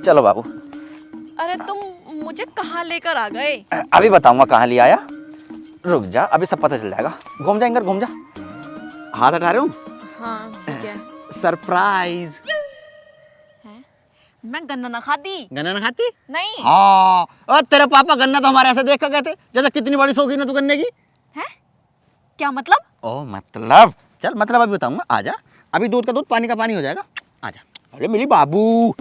चलो बाबू। अरे तुम मुझे कहाँ लेकर आ गए? अभी बताऊंगा कहाँ ले आया। रुक जा, अभी सब पता चल जाएगा। घूम जा इंगर, घूम जा। हाथ हटा रहे हूँ। हाँ ठीक है। सरप्राइज। मैं गन्ना ना खाती। गन्ना ना खाती? नहीं। हाँ, और तेरे पापा गन्ना तो हमारे ऐसे देख कर गए थे जैसे कितनी बड़ी शौकीन है तू गन्ने की। है? क्या मतलब? ओ मतलब, चल मतलब अभी बताऊंगा। आजा, अभी दूध का दूध पानी का पानी हो जाएगा। आजा। अरे मेरी बाबू।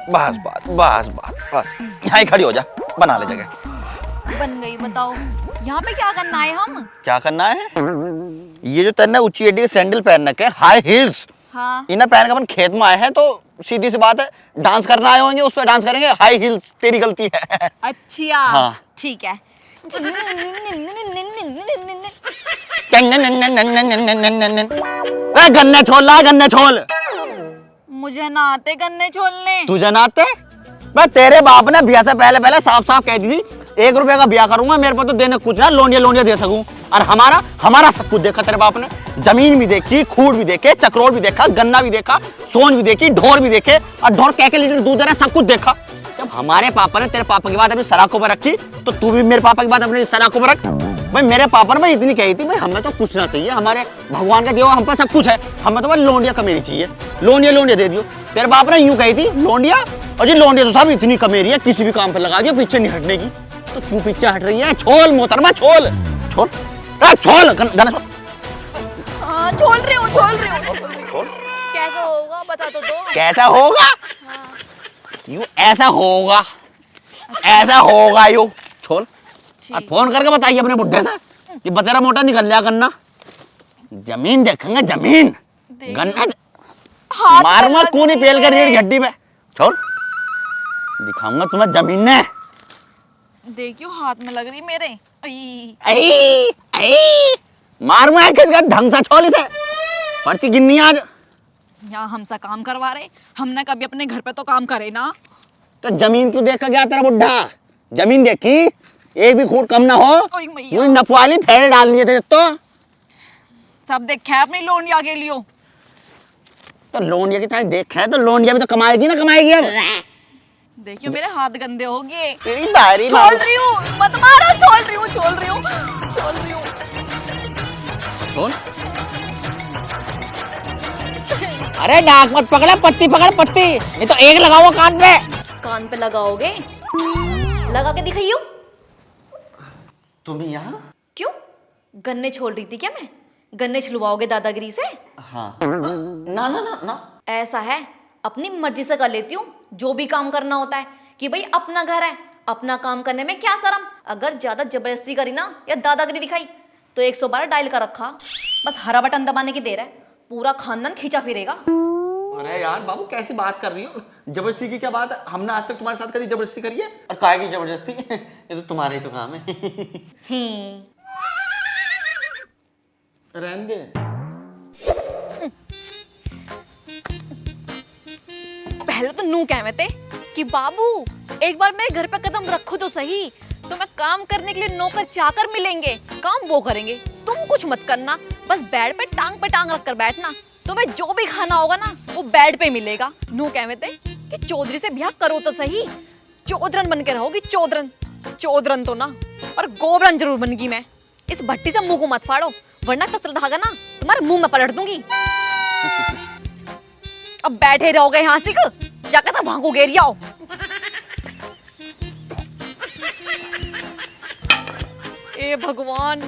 बस बस बस बस बस, यहाँ ही खड़ी हो जा, बना ले जगह। बन गई। बताओ यहाँ पे क्या करना है? हम क्या करना है? ये जो तेरे ऊंची एडी के सैंडल पहन रखे, हाई हील्स, हाँ। इन्हें पहन के अपन खेत में आए हैं तो सीधी सी बात है, डांस करना आए होंगे, उस पर डांस करेंगे। हाई हील्स तेरी गलती है। अच्छा हाँ। ठीक है। गन्ने छोल ला, गन्ने छोल। मुझे ना आते गन्ने छोलने। तुझे ना आते? मैं तेरे बाप ने ब्याह से पहले पहले साफ साफ कह दी थी, 1 रुपए का ब्याह करूंगा, मेरे को तो देने कुछ ना, लोनिया लोनिया दे सकूं। और हमारा सब कुछ देखा तेरे बाप ने। जमीन भी देखी, खूड भी देखे, चक्रोड़ भी देखा, गन्ना भी देखा, सोन भी देखी, ढोर भी देखे, और ढोर क्या लीटर दूध दे रहा है, सब कुछ देखा। जब हमारे पापा ने तेरे पापा की बात अपनी सलाखों पर रखी, तो तू भी मेरे पापा की बात अपनी सलाखों पर रख। भाई मेरे पापा ने भाई इतनी कही थी, भाई हमें तो कुछ ना चाहिए, हमारे भगवान का दिया हम पर सब कुछ है, हमें तो भाई लोंडिया कमेरी चाहिए, लोंडिया लोंडिया दे दियो। तेरे बाप ने यूं कही थी लोंडिया, और जी लोंडिया तो साहब इतनी कमेरी है, किसी भी काम पर लगा दियो, पीछे नहीं हटने की। तो क्यों पीछे हट रही है? छोल मोहतरमा, छोल छोल छोल गन्ना छोल। हाँ छोल रही हूँ, छोल रही हूँ। छोल। कैसा होगा बता तो दो। कैसा होगा? यूं ऐसा होगा, ऐसा होगा यूं। छोल। और फोन करके बताइए अपने बुड्ढे से कि बतेरा मोटा निकल लिया गन्ना। जमीन देखेंगे, जमीन। गन्ना मारूंगा कूनी पेल कर रेड गड्डी पे। छोड़, दिखाऊंगा तुम्हें जमीन ने। देखियो हाथ में लग रही मेरे। मारूंगा किसका ढंग से, छोल इसे। पर्ची गिननी आज। यहाँ हमसे काम करवा रहे, हमने कभी अपने घर पे तो काम करे ना। तो जमीन क्यों देख कर गया तेरा बुड्ढा? जमीन देखी, एक भी खूट कम ना हो, यूं नपवाली फेरे डाल लिए थे तो। सब देखा है अपनी लोनिया के लिए। तो लोनिया की तरह देखा है तो लोनिया भी तो कमाएगी ना, कमाएगी अब। देखियो मेरे हाथ गंदे हो गए। तेरी दाढ़ी छोड़ रही हूँ, मत मारो। छोड़ रही हूँ, छोड़ रही हूँ, छोड़ रही हूँ। छोड़। अरे नाक मत पकड़े, पत्ती पकड़, पत्ती, नहीं तो एक लगाओ कान पे। कान पे लगाओगे? लगा के दिखाइयो। तुम यहाँ क्यों? गन्ने छोड़ रही थी क्या मैं? गन्ने छिलवाओगे दादागिरी से? हाँ। ना ना ना ना, ऐसा है, अपनी मर्जी से कर लेती हूँ जो भी काम करना होता है, कि भाई अपना घर है, अपना काम करने में क्या शर्म। अगर ज्यादा जबरदस्ती करी ना या दादागिरी दिखाई तो 112 डायल कर रखा, बस हरा बटन दबाने की देर है, पूरा खानदान खींचा फिरेगा। अरे यार बाबू कैसी बात कर रही हो? जबरदस्ती की क्या बात है? हमने आज तक तुम्हारे साथ कभी जबरदस्ती करी है? और काहे की जबरदस्ती? ये तो तुम्हारा ही तो काम है। रहने दे। पहले तो नू कहते कि बाबू एक बार मेरे घर पे कदम रखो तो सही, तो मैं काम करने के लिए नौकर चाकर मिलेंगे, काम वो करेंगे, तुम कुछ मत करना, बस बेड पे टांग रख कर बैठना, तुम्हें जो भी खाना होगा ना वो बेड पे मिलेगा। नू कहते कि चौधरी से ब्याह करो तो सही, चौधरन बन के रहोगी, चौधरन। चौधरन तो ना, और गोबरन जरूर बनगी मैं। इस भट्टी से मुंह को मत फाड़ो, वरना कसर धागा ना तुम्हारे मुंह में पलट दूंगी। अब बैठे रहोगे यहाँ से, जाकर तो भागो गेरिया हो। ए भगवान,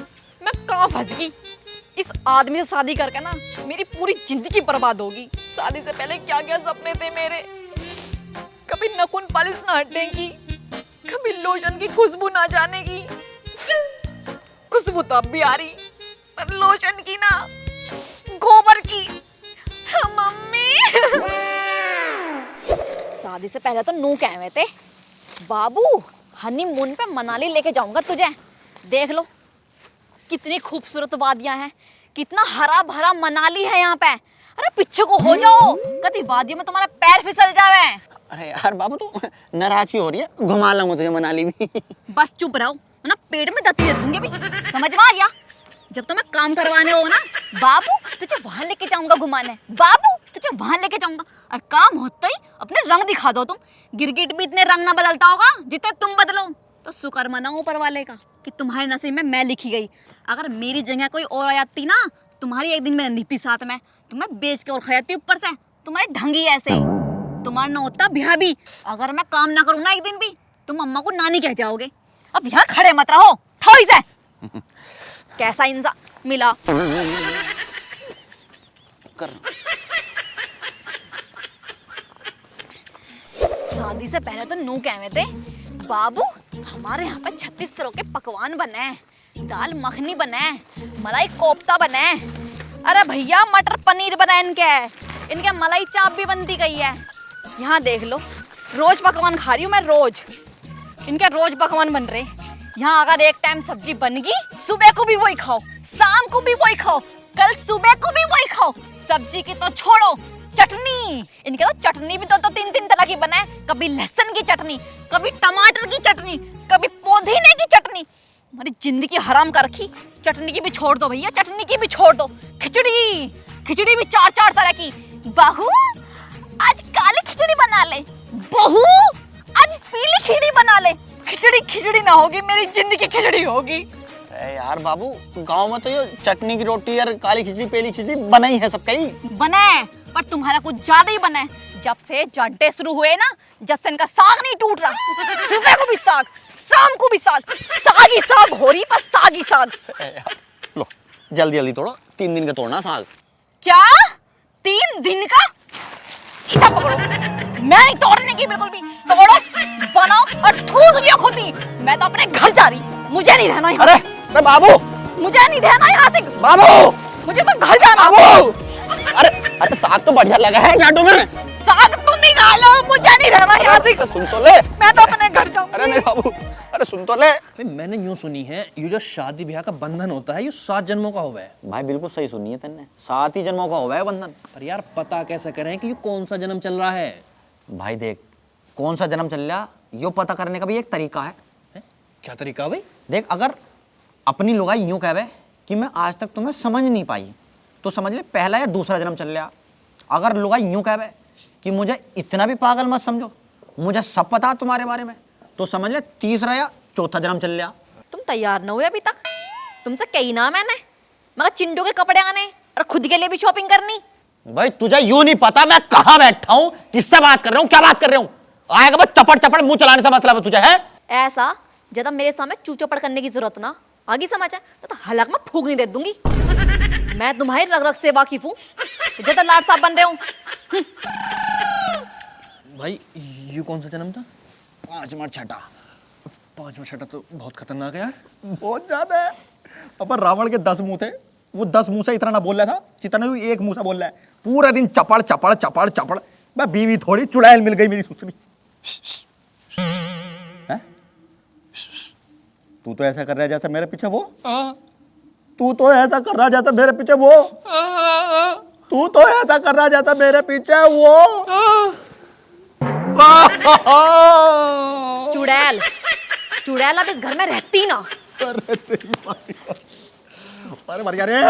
मैं कहाँ फंस गई? इस आदमी से शादी करके ना मेरी पूरी जिंदगी बर्बाद होगी। शादी से पहले क्या क्या सपने थे मेरे, कभी नखून पालिश ना हटने की, कभी लोशन की खुशबू ना जाने की। खुशबू तो अब भी आ रही, पर लोशन की ना, गोबर की। मम्मी। शादी से पहले तो नू कहवे थे बाबू हनीमून पे मनाली लेके जाऊंगा तुझे, देख लो कितनी खूबसूरत वादियां हैं, कितना हरा भरा मनाली है यहाँ पे। अरे पीछे को हो जाओ, कभी वादियों में तुम्हारा पैर फिसल जावे। अरे यार बाबू तू नाराज क्यों हो रही है? घुमा लाऊंगा तुझे मनाली भी। बस चुप रहो, ना पेट में दती दे दूंगी भी। समझ में आ गया? जब तुम्हें काम करवाने हो ना बाबू, तुझे वहां लेके जाऊंगा घुमाने, बाबू तुझे वहां लेके जाऊंगा। और काम होते ही अपने रंग दिखा दो तुम। गिरगिट भी इतने रंग ना बदलता होगा जितने तुम बदलो। तो शुक्र मनाओ ऊपर वाले का कि तुम्हारे नसीब में मैं लिखी गई। अगर मेरी जगह कोई और आ जाती ना, तुम्हारी एक दिन में नीति साथ में तुम्हें बेच के और खा जाती ऊपर से। तुम्हारे ढंगी ऐसे ही, तुम्हारा ना होता ब्याह भी। अगर मैं काम ना करूँ ना एक दिन भी, तुम अम्मा को नानी कह जाओगे। अब यहाँ खड़े मत रहो, थोड़ी से। कैसा इंसान मिला कर। शादी से पहले तो नू कहवे थे बाबू हमारे यहाँ पे 36 तरह के पकवान बने हैं, दाल मखनी बने हैं, मलाई कोफ्ता बने हैं। अरे भैया मटर पनीर बना इनके मलाई चाप भी बनती गई है। यहाँ देख लो, रोज पकवान खा रही हूँ मैं, रोज इनके रोज पकवान बन रहे। यहाँ अगर एक टाइम सब्जी बन गई, सुबह को भी वही खाओ, शाम को भी वही खाओ, कल सुबह को भी वही खाओ। सब्जी की तो छोड़ो, चटनी इनके तो चटनी भी दो तीन तीन तरह की बनाए। कभी लहसुन की चटनी, कभी टमाटर की चटनी, कभी पुदीने की चटनी। हमारी जिंदगी हराम कर रखी। चटनी की भी छोड़ दो भैया, चटनी की भी छोड़ दो। खिचड़ी भी चार चार तरह की। बहू आज काली खिचड़ी बना ले, बहू आज पीली खिचड़ी बना ले। खिचड़ी ना होगी, मेरी जिंदगी खिचड़ी होगी। यार बाबू, गांव में तो ये चटनी की रोटी और काली खिचड़ी पीली खिचड़ी बना ही है सबका ही। बने, पर तुम्हारा कुछ ज्यादा ही बना है। जब से जड्डे शुरू हुए ना, जब से इनका साग नहीं टूट रहा। सुबह को भी साग, शाम को भी साग, साग ही साग हो रही, बस साग ही साग। लो जल्दी जल्दी तोड़ो, 3 दिन का तोड़ना साग। क्या 3 दिन का? इसे पकड़ो, मैं नहीं तोड़ने की बिल्कुल भी। तोड़ो, बनाओ और ठूस लियो खुद ही। मैं तो अपने घर जा रही, मुझे नहीं रहना यहाँ। अरे बाबू, मुझे नहीं रहना यहाँ से बाबू, मुझे तो घर जाना। बाबू, अरे साग तो बढ़िया लगा है जाटू में। साग तुम ही खा लो, मुझे नहीं रहना यहाँ से। सुन तो ले, मैं तो अपने घर जाऊंगी। अरे मेरे बाबू, अरे सुन तो ले। भाई मैंने यूं सुनी है, ये जो शादी ब्याह का बंधन होता है, ये 7 जन्मों का हुआ है। भाई बिल्कुल सही सुनी है तेने, 7 ही जन्मों का हुआ है बंधन। पर यार पता कैसे करें कि ये कौन सा जन्म चल रहा है? भाई देख, कौन सा जन्म चल रहा यो पता करने का भी एक तरीका है। क्या तरीका भाई? देख, अगर अपनी लुगाई यूं कहवे कि मैं आज तक तुम्हें समझ नहीं पाई, तो समझ ले पहला या दूसरा जन्म चल रहा। अगर लुगाई यूं कहवे कि मुझे इतना भी पागल मत समझो, मुझे सब पता तुम्हारे बारे में, तो समझ ले तीसरा या चौथा जन्म चल रहा। तुम तैयार न हुए अभी तक? तुमसे कही ना मैंने, मगर चिंटू के कपड़े आने और खुद के लिए भी शॉपिंग करनी। भाई तुझे यूं नहीं पता मैं कहाँ बैठा हूँ, किससे बात कर रहा हूँ, क्या बात कर रहा हूँ। आएगा बस चपड़ चपड़ मुंह चलाने से मतलब है तुझे है? ऐसा ज्यादा मेरे सामने चूचपड़ करने की जरूरत ना। आगे समझ है तो हलक में फूक नहीं दे दूंगी। मैं तुम्हारी रग रग से वाकिफ हूँ, ज्यादा लाड साहब बन रहे हो। भाई ये कौन सा जन्म था? 5वां छठा। 5वां छठा तो बहुत खतरनाक है यार। बहुत ज्यादा है। अपन रावण के 10 मुंह थे, वो 10 मुंह से इतना ना बोल रहा था जितना वो एक मुंह से बोल रहा है। पूरा दिन चपड़ चपड़ चपड़ चपड़। मैं बीवी थोड़ी चुड़ैल मिल गई मेरी सुसरी। तू तो ऐसा कर रहा है जैसे मेरे पीछे वो। तू तो ऐसा कर रहा है जैसे मेरे पीछे वो। तू तो ऐसा कर रहा है जैसे मेरे पीछे वो। चुड़ैल, चुड़ैल अब इस घर में रहती ना। अरे मर गया रे।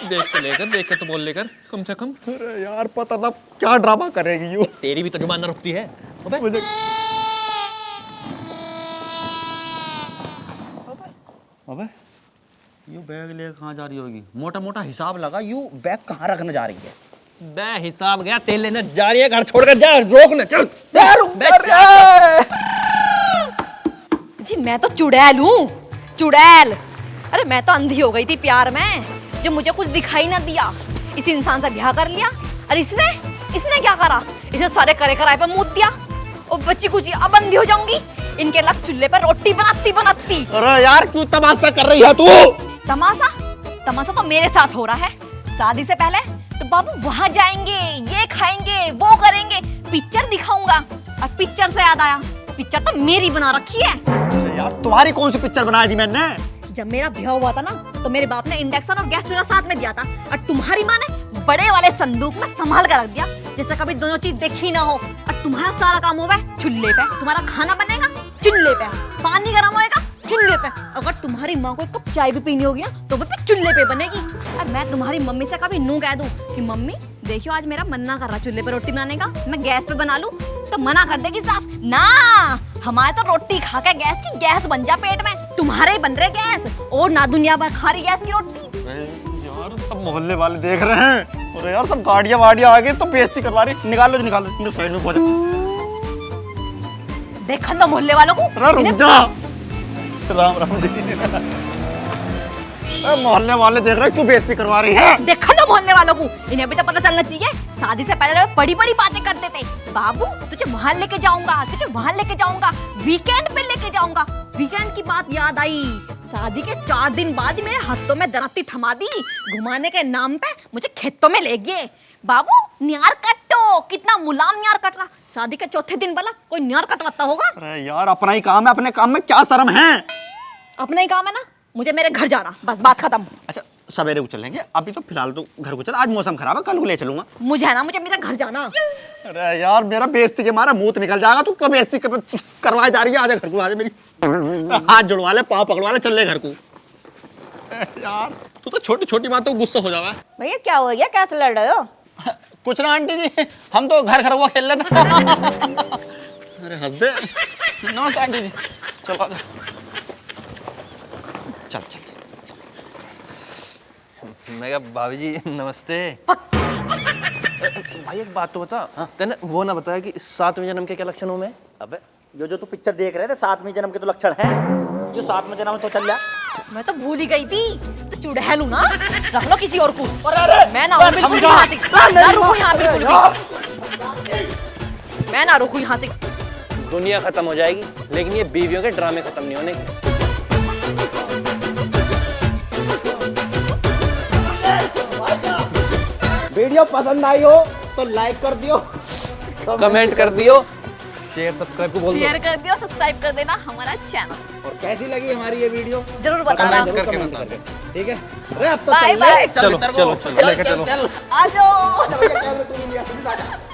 देख के तो बोल लेकर कम से कम। अरे यार पता ना क्या ड्रामा करेगी यू। तेरी भी तो जुबान ना रुकती है। मुझे अबे यू बैग लेकर कहाँ जा रही होगी? मोटा मोटा हिसाब लगा, यू बैग कहाँ रखने जा रही है? बे हिसाब गया, तेल लेने जा रही है, घर छोड़कर जा, रोक ना, चल। जी मैं तो चुड़ैल हूँ, चुड़ैल। अरे मैं तो अंधी हो गई थी प्यार में, जब मुझे कुछ दिखाई ना दिया। इस इंसान से ब्याह कर लिया और इसने क्या करा? इसे सारे करे कराए पे मूत दिया। और बच्ची कुछ अब अंधी हो जाऊंगी, इनके लग चूल्हे पर रोटी बनाती। अरे यार क्यों तमाशा कर रही है तू? तमाशा तो मेरे साथ हो रहा है। शादी से पहले तो बाबू वहां जाएंगे, ये खाएंगे, वो करेंगे, पिक्चर दिखाऊंगा। और पिक्चर से याद आया, पिक्चर तो मेरी बना रखी है। यार तुम्हारी कौन सी पिक्चर बनाई थी मैंने? जब मेरा ब्याह हुआ था ना, तो मेरे बाप ने इंडक्शन और गैस चूल्हा साथ में दिया था, और तुम्हारी माँ ने बड़े वाले संदूक में संभाल कर रख दिया, जैसे कभी दोनों चीज देखी ना हो। और तुम्हारा सारा काम होगा चूल्हे पे, तुम्हारा खाना बनेगा चूल्हे पे, पानी गर्म होएगा चूल्हे पे। अगर तुम्हारी माँ को एक कप चाय भी पीनी होगी ना, तो वो भी चूल्हे पे बनेगी। और मैं तुम्हारी मम्मी से कभी नू कह दूं कि मम्मी देखियो आज मेरा मन ना कर रहा चूल्हे पे रोटी बनाने का, मैं गैस पे बना लूं तो मना कर देगी साफ ना। हमारे तो रोटी खा के गैस की गैस बन जा पेट में, तुम्हारे ही बन रहे गैस और ना दुनिया भर खा रही गैस की रोटी। यार सब मोहल्ले वाले देख रहे हैं, और यार सब गाड़ियां वाड़ियां आ गई तो बेइज्जती करवा रही। निकालो जी निकालो, इन्हें साइड में पहुंच। देखा तो मोहल्ले वालों को। अरे रुक जा। राम राम जी। अरे मोहल्ले वाले देख रहे हैं, क्यों बेइज्जती करवा रही है? देखा तो मोहल्ले वालों को, इन्हें भी तो पता चलना चाहिए। शादी से पहले लोग बड़ी बड़ी बातें करते थे, बाबू तुझे वहां लेके जाऊंगा, तुझे वहां लेके जाऊंगा, वीकेंड पे लेके जाऊंगा। वीकेंड की बात याद आई, शादी के 4 दिन बाद ही मेरे हाथों में दराती थमा दी, घुमाने के नाम पे मुझे खेतों में ले गए। बाबू न्यार कटो, कितना मुलायम न्यार कट रहा। शादी के चौथे दिन वाला कोई न्यार कटवाता होगा? अरे यार अपना ही काम है, अपने काम में क्या शर्म है? अपना ही काम है ना, मुझे मेरे घर जाना, बस बात खत्म। अच्छा सवेरे को चलेंगे, अभी तो फिलहाल तो घर को चल, आज मौसम खराब है, कल को ले चलूंगा। मुझे मेरे घर जाना। अरे यार मेरा बेइज्जती के मारा मुंह निकल जाएगा, तू कब बेइज्जती करवाए जा रही है? आजा घर को, आजा, मेरी हाथ जुड़वा ले, पाँव पकड़वा ले, चल ले घर को। यार तू तो छोटी छोटी बातों को गुस्सा हो जावा। भैया क्या हो गया, कैसे लड़ रहे हो? कुछ ना आंटी जी, हम तो घर हुआ खेल रहे थे। अरे हंस दे। नमस्ते आंटी जी, चलो आजा। चल चल चल। मैं कहा भाभी जी नमस्ते। भाई एक बात तो बता, तूने वो ना बताया कि 7वें जन्म के क्या लक्षण हो? मैं अबे जो तू पिक्चर देख रहे थे 7वें जन्म के तो लक्षण हैं, जो 7वें जन्म तो चल जा। मैं तो भूल ही गई थी, तो चुड़ैल हूं ना, रख लो किसी और को। अरे मैं ना बिल्कुल भी यहाँ से ना रुकूं, यहाँ बिल्कुल भी मैं ना रुकूं यहाँ से। दुनिया खत्म हो जाएगी, लेकिन ये बीवियों के ड्रामे खत्म नहीं होने के। वीडियो पसंद आई हो तो लाइक कर दियो, कमेंट कर दियो, शेयर सब्सक्राइब को बोल दो। शेयर कर दियो, सब्सक्राइब कर देना हमारा चैनल। और कैसी लगी हमारी ये वीडियो जरूर बताना। जरूर कमेंट करके, ठीक है? अरे अब तो बाय चल ले। बाय, चलो चलो चलो लेके चलो। आ जाओ। चल, चल, चल, चल, चल, चल, चल, चल, चल, चल, चल, चल, चल, चल, चल, चल, चल,